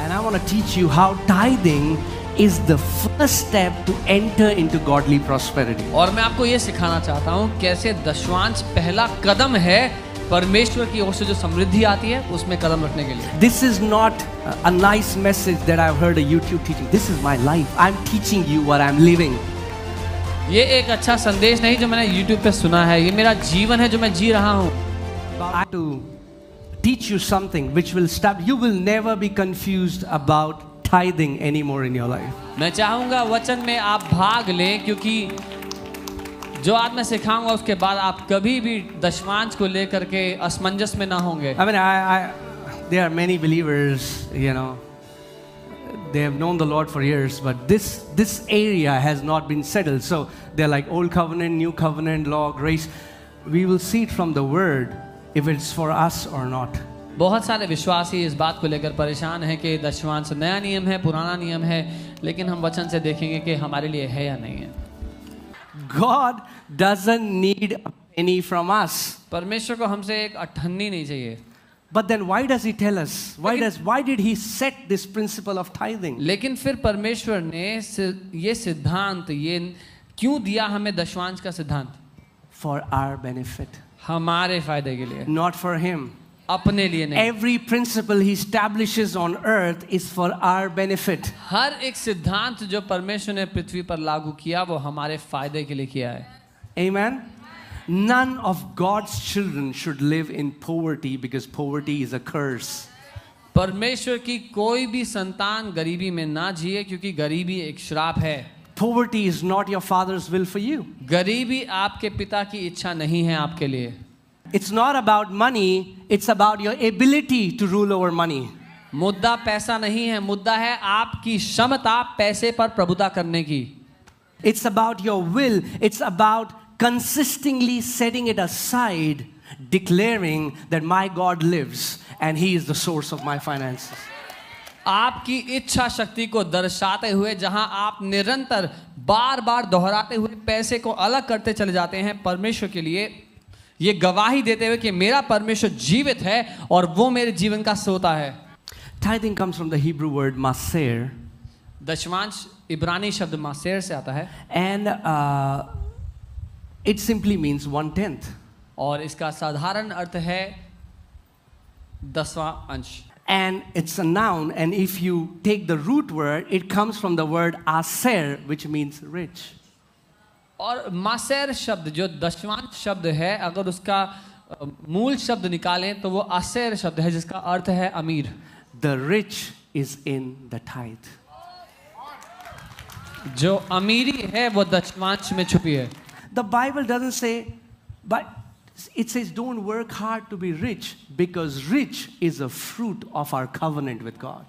And I want to teach you how tithing is the first step to enter into godly prosperity. और मैं आपको ये सिखाना चाहता हूँ कैसे दशमांश पहला कदम है परमेश्वर की ओर से जो समृद्धि आती है उसमें कदम रखने के लिए. This is not a nice message that I've heard a YouTube teaching. This is my life. I'm teaching you what I'm living. ये एक अच्छा संदेश नहीं जो मैंने YouTube पे सुना है, ये मेरा जीवन है जो मैं जी रहा हूँ. I have to teach you something which will stop. You will never be confused about tithing anymore in your life. मैं चाहूँगा वचन में आप भाग लें, क्योंकि जो आज मैं सिखाऊंगा उसके बाद आप कभी भी दशमांश को लेकर के असमंजस में ना होंगे. I mean, there are many believers, you know, they have known the Lord for years, but this area has not been settled. So they're like old covenant, new covenant, law, grace. We will see it from the word if it's for us or not. बहुत सारे विश्वासी इस बात को लेकर परेशान हैं कि दशमांश नया नियम है, पुराना नियम है, लेकिन हम वचन से देखेंगे कि हमारे लिए है या नहीं है. God doesn't need a penny from us. परमेश्वर को हमसे एक अठन्नी नहीं चाहिए. But then why does he tell us? Why did he set this principle of tithing? लेकिन फिर परमेश्वर ने ये सिद्धांत ये क्यों दिया हमें दशमांश का सिद्धांत? For our benefit. हमारे फायदे के लिए. Not for him. अपने लिए नहीं. Every principle he establishes on earth is for our benefit. हर एक सिद्धांत जो परमेश्वर ने पृथ्वी पर लागू किया वो हमारे फायदे के लिए किया है. Amen. None of God's children should live in poverty because poverty is a curse. परमेश्वर की कोई भी संतान गरीबी में ना जिए, क्योंकि गरीबी एक श्राप है. Poverty is not your father's will for you. गरीबी आपके पिता की इच्छा नहीं है आपके लिए. It's not about money, it's about your ability to rule over money. मुद्दा पैसा नहीं है, मुद्दा है आपकी क्षमता पैसे पर प्रभुता करने की. It's about your will, it's about consistently setting it aside, declaring that my God lives and he is the source of my finances. आपकी इच्छा शक्ति को दर्शाते हुए जहां आप निरंतर बार बार दोहराते हुए पैसे को अलग करते चले जाते हैं परमेश्वर के लिए, ये गवाही देते हुए कि मेरा परमेश्वर जीवित है और वो मेरे जीवन का सोता है. Tithing comes from the Hebrew word maser. दशमांश इब्रानी शब्द मासेर से आता है. And it simply means 1/10. और इसका साधारण अर्थ है 10वां अंश. And it's a noun, and if you take the root word, it comes from the word aser, which means rich. और मासेर शब्द जो दशमांश शब्द है, अगर उसका मूल शब्द निकालें तो वो आसेर शब्द है जिसका अर्थ है अमीर. The rich is in the tithe. जो अमीरी है वो दशमांश में छुपी है. The Bible doesn't say, but it says don't work hard to be rich, because rich is a fruit of our covenant with God.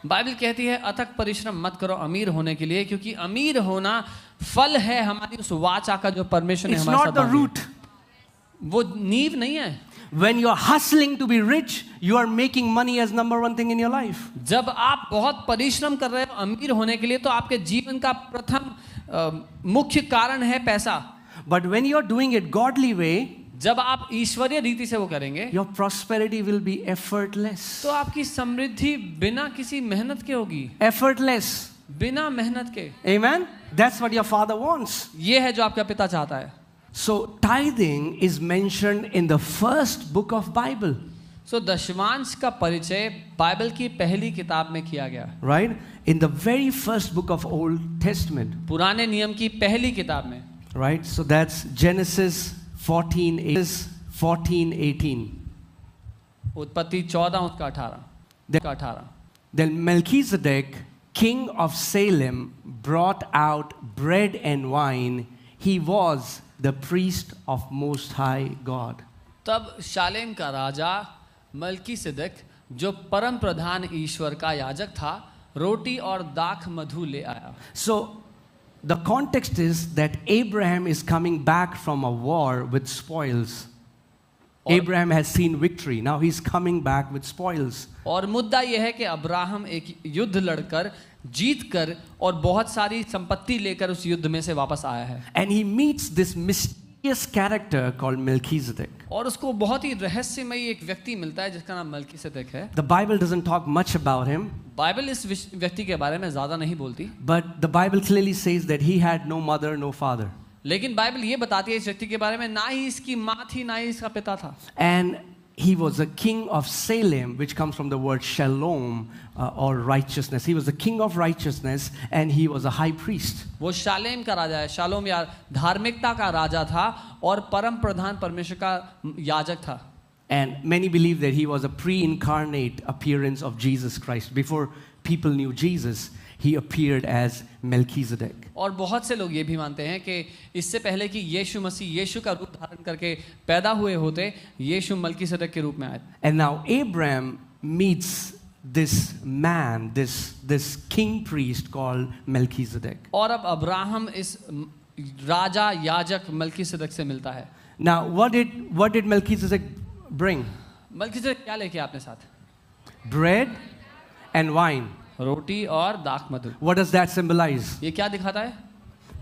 Bible कहती है अथक परिश्रम मत करो अमीर होने के लिए, क्योंकि अमीर होना फल है हमारी उस वाचा का जो परमेश्वर ने It's हमारे साथ not the बांधी है. root. वो नींव नहीं है. When you're hustling to be rich, you are making money as number one thing in your life. जब आप बहुत परिश्रम कर रहे हो अमीर होने के लिए तो आपके जीवन का प्रथम मुख्य कारण है पैसा. But when you're doing it godly way, जब आप ईश्वरीय रीति से वो करेंगे your prosperity will be effortless. तो आपकी समृद्धि बिना किसी मेहनत के होगी. Effortless. बिना मेहनत के. Amen. That's what your father wants. ये है जो आपका पिता चाहता है. So tithing is mentioned in the first book of Bible. So दशमांश का परिचय बाइबल की पहली किताब में किया गया. Right? In the very first book of Old Testament. पुराने नियम की पहली किताब में. Right? So that's Genesis 14:18. उत्पत्ति 14 उसका 18. Then Melchizedek, king of Salem, brought out bread and wine. He was the priest of Most High God. तब शालेम का राजा मल्कीसिदक जो परम प्रधान ईश्वर का याजक था, रोटी और दाख मधु ले आया. So the context is that Abraham is coming back from a war with spoils. Abraham has seen victory. Now he's coming back with spoils. और मुद्दा यह है कि अब्राहम एक युद्ध लड़कर जीत कर और बहुत सारी संपत्ति लेकर उस युद्ध में से वापस आया है. And he meets this mysterious character called Melchizedek. और उसको बहुत ही रहस्यमयी एक व्यक्ति मिलता है जिसका नाम मल्कीसिदक है. The Bible doesn't talk much about him. Bible इस व्यक्ति के बारे में ज्यादा नहीं बोलती, but the Bible clearly says that he had no mother, no father. लेकिन बाइबल ये बताती है इस व्यक्ति के बारे में ना ही इसकी माँ थी ना ही इसका पिता था। And he was a king of Salem, which comes from the word shalom, or righteousness. He was the king of righteousness and he was a high priest. वो शालेम का राजा है, शालोम या धार्मिकता का राजा था और परम प्रधान परमेश्वर का याजक था। And many believe that he was a pre-incarnate appearance of Jesus Christ. Before people knew Jesus, he appeared as Melchizedek. और बहुत से लोग ये भी मानते हैं कि इससे पहले कि यीशु मसीह यीशु का रूप धारण करके पैदा हुए होते, यीशु मलकीसदक के रूप में आए। And now Abraham meets this man, this king priest called Melchizedek. और अब अब्राहम इस राजा याजक मलकीसदक से मिलता है। Now what did Melchizedek bring? मलकीसदक क्या लेके आपने साथ? Bread and wine. रोटी और दाख मधु। What does that symbolize? ये क्या दिखाता है?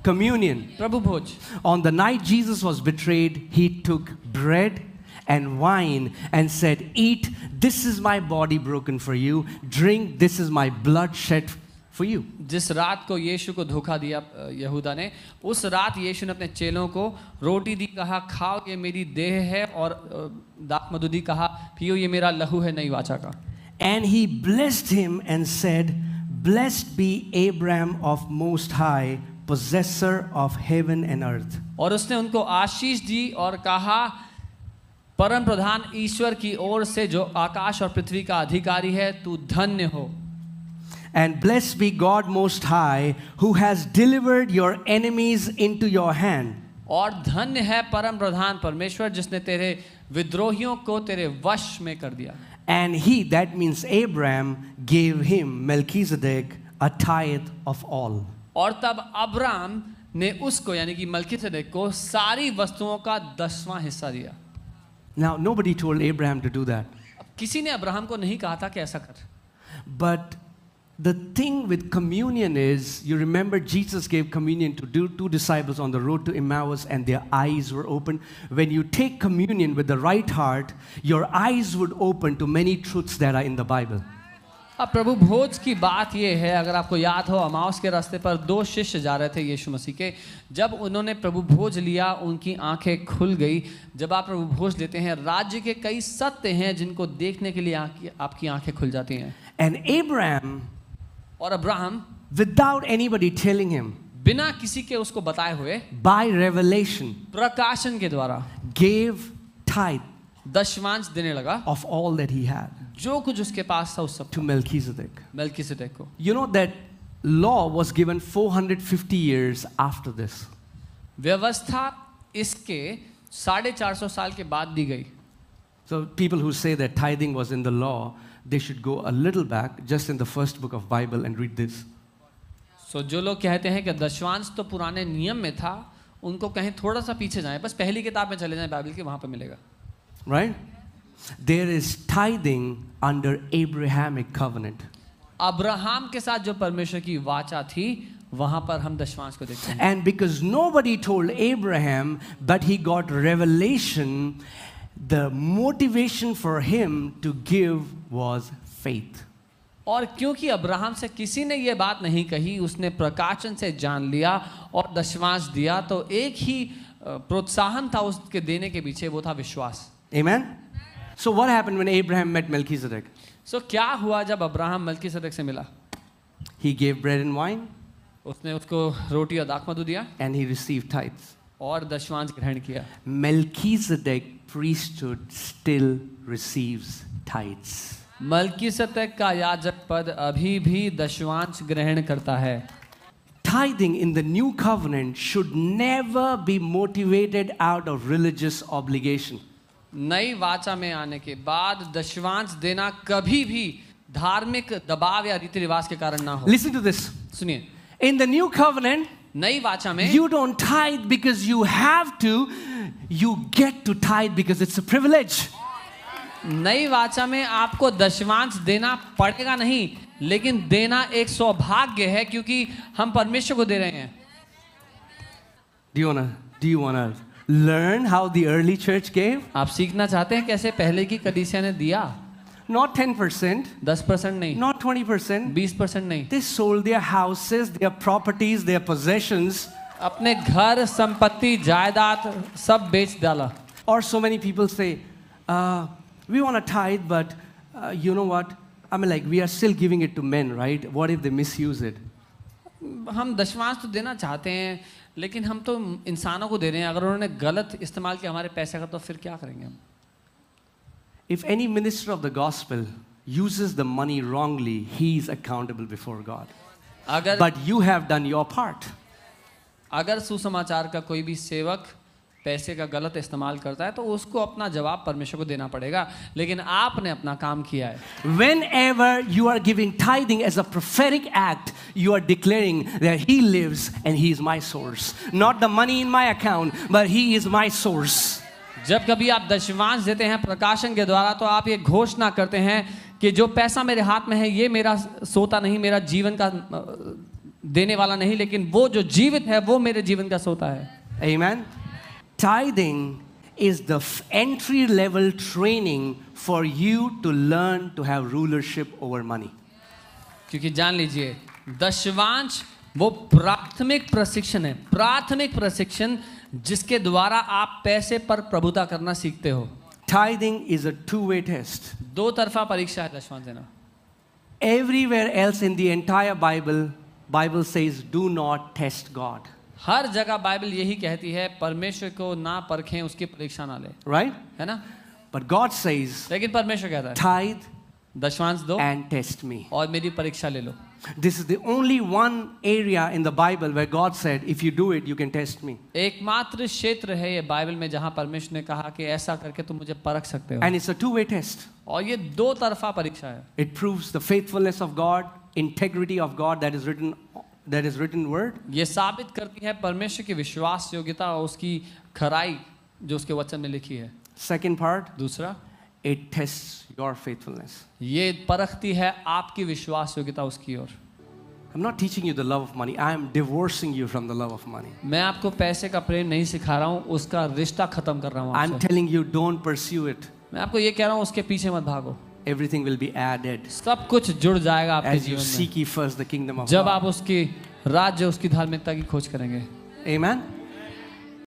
Communion. Prabhu Bhoj. On the night Jesus was betrayed, he took bread and wine and said, "Eat, this is my body broken for you. Drink, this is my blood shed for you." जिस रात को यीशु को धोखा दिया यहूदा ने, उस रात यीशु ने अपने चेलों को रोटी दी, कहा खाओ ये मेरी देह है, और दाख मधु दी, कहा पियो ये मेरा लहू है नई वाचा का। And he blessed him and said, "Blessed be Abraham of Most High, possessor of heaven and earth." और उसने उनको आशीष दी और कहा परम प्रधान ईश्वर की ओर से जो आकाश और पृथ्वी का अधिकारी है, तू धन्य हो। And blessed be God Most High, who has delivered your enemies into your hand. और धन्य है परम प्रधान परमेश्वर जिसने तेरे विद्रोहियों को तेरे वश में कर दिया। And he, that means Abraham, gave him, Melchizedek, a tithe of all. और तब अब्राम ने उसको यानी कि मलकीसदक को सारी वस्तुओं का 10वां हिस्सा दिया। Now, nobody told Abraham to do that. किसी ने अब्राहम को नहीं कहा था कि ऐसा कर। But the thing with communion is, you remember Jesus gave communion to two disciples on the road to Emmaus and their eyes were opened. When you take communion with the right heart, your eyes would open to many truths that are in the Bible. अब प्रभु भोज की बात ये है, अगर आपको याद हो Emmaus के रास्ते पर 2 शिष्य जा रहे थे यीशु मसीह के, जब उन्होंने प्रभु भोज लिया उनकी आंखें खुल गई। जब आप प्रभु भोज लेते हैं, राज्य के कई सत्य हैं जिनको देखने के लिए आपकी आंखें खुल जाती हैं। And Abraham, और Abraham without anybody telling him, बिना किसी के उसको बताए हुए, by revelation, प्रकाशन के द्वारा gave tithe 10वांश देने लगा of all that he had जो कुछ उसके पास था उस सब to Melchizedek. मलकीसदक को। You know that law was given 450 years after this. व्यवस्था इसके 450 साल के बाद दी गई। So people who say that tithing was in the law, they should go a little back, just in the first book of Bible, and read this. So जो लोग कहते हैं कि दशवांश तो पुराने नियम में था, उनको कहीं थोड़ा सा पीछे जाएं, बस पहली किताब में चले जाएं बाइबल की, वहां पर मिलेगा। Right? There is tithing under Abrahamic covenant. Abraham के साथ जो परमेश्वर की वाचा थी, वहां पर हम दशवांश को देखते हैं। And because nobody told Abraham, but he got revelation, the motivation for him to give was faith. और क्योंकि अब्राहम से किसी ने ये बात नहीं कही, उसने प्रकाशन से जान लिया और दशवांश दिया, तो एक ही प्रोत्साहन था उसके देने के पीछे, वो था विश्वास। Amen? So what happened when Abraham met Melchizedek? So क्या हुआ जब अब्राहम मलकीसदक से मिला? He gave bread and wine. उसने उसको रोटी और दाख मधु दिया and he received tithes. और दशवांश ग्रहण किया। Melchizedek priesthood still receives tithes. मलकीसदक का याजक पद अभी भी दशवांश ग्रहण करता है। Tithing in the new covenant should never be motivated out of religious obligation. नई वाचा में आने के बाद दशवांश देना कभी भी धार्मिक दबाव या रीति रिवाज के कारण ना हो। Listen to this. सुनिए, In the new covenant, नई वाचा में you don't tithe because you have to, you get to tithe because it's a privilege. नई वाचा में आपको दशवांश देना पड़ेगा नहीं, लेकिन देना एक सौभाग्य है क्योंकि हम परमेश्वर को दे रहे हैं। Do you wanna learn how the early church gave? आप सीखना चाहते हैं कैसे पहले की कलीसिया ने दिया? not 10%, 10% नहीं, not 20%. 20% नहीं, They sold their houses, their properties, their possessions. अपने घर, संपत्ति, जायदाद सब बेच डाला. Or so many people say, we want to tithe, but you know what? I mean, like, we are still giving it to men, right? What if they misuse it? हम दशमांश तो देना चाहते हैं, लेकिन हम तो इंसानों को दे रहे हैं. अगर उन्होंने गलत इस्तेमाल किया हमारे पैसे का तो फिर क्या करेंगे हम? If any minister of the gospel uses the money wrongly, he is accountable before God. अगर But you have done your part. अगर सुसमाचार का कोई भी सेवक पैसे का गलत इस्तेमाल करता है तो उसको अपना जवाब परमेश्वर को देना पड़ेगा, लेकिन आपने अपना काम किया है. Whenever you are giving tithing as a prophetic act, you are declaring that He lives and He is my source. Not the money in my account, but He is my source. जब कभी आप दशमांश देते हैं प्रकाशन के द्वारा तो आप ये घोषणा करते हैं कि जो पैसा मेरे हाथ में है ये मेरा सोता नहीं, मेरा जीवन का देने वाला नहीं, लेकिन वो जो जीवित है वो मेरे जीवन का सोता है. Amen. Tithing is the entry level training for you to learn to have rulership over money. क्योंकि जान लीजिए दशमांश वो प्राथमिक प्रशिक्षण है, प्राथमिक प्रशिक्षण जिसके द्वारा आप पैसे पर प्रभुता करना सीखते हो. Tithing is a two-way test. दो तरफा परीक्षा है दशमांश देना. Everywhere else in the entire Bible says, do not test God. हर जगह बाइबल यही कहती है परमेश्वर को ना परखें, उसकी परीक्षा ना ले, Right? है ना? But God says, लेकिन परमेश्वर कहता है tithe दशमांश दो and test me. और मेरी परीक्षा ले लो. This is the only one area in the Bible where God said, if you do it, you can test me. एकमात्र क्षेत्र है ये बाइबल में जहां परमेश्वर ने कहा कि ऐसा करके तुम मुझे परख सकते हो. And it's a two-way test. और ये दो तरफा परीक्षा है. It proves the faithfulness of God, integrity of God that is written word. ये साबित करती है परमेश्वर की विश्वास योग्यता और उसकी खराई जो उसके वचन में लिखी है. Second part, दूसरा, it tests your faithfulness. ये परखती है आपकी विश्वास योग्यता उसकी ओर. I'm not teaching you the love of money. I am divorcing you from the love of money. मैं आपको पैसे का प्रेम नहीं सिखा रहा हूँ, उसका रिश्ता खत्म कर रहा हूँ I'm आपसे. telling you, don't pursue it. मैं आपको ये कह रहा हूँ उसके पीछे मत भागो. Everything will be added सब कुछ जुड़ जाएगा आपके as you जीवन में seek ye first the kingdom of जब God. आप उसकी राज्य उसकी धार्मिकता की खोज करेंगे. Amen.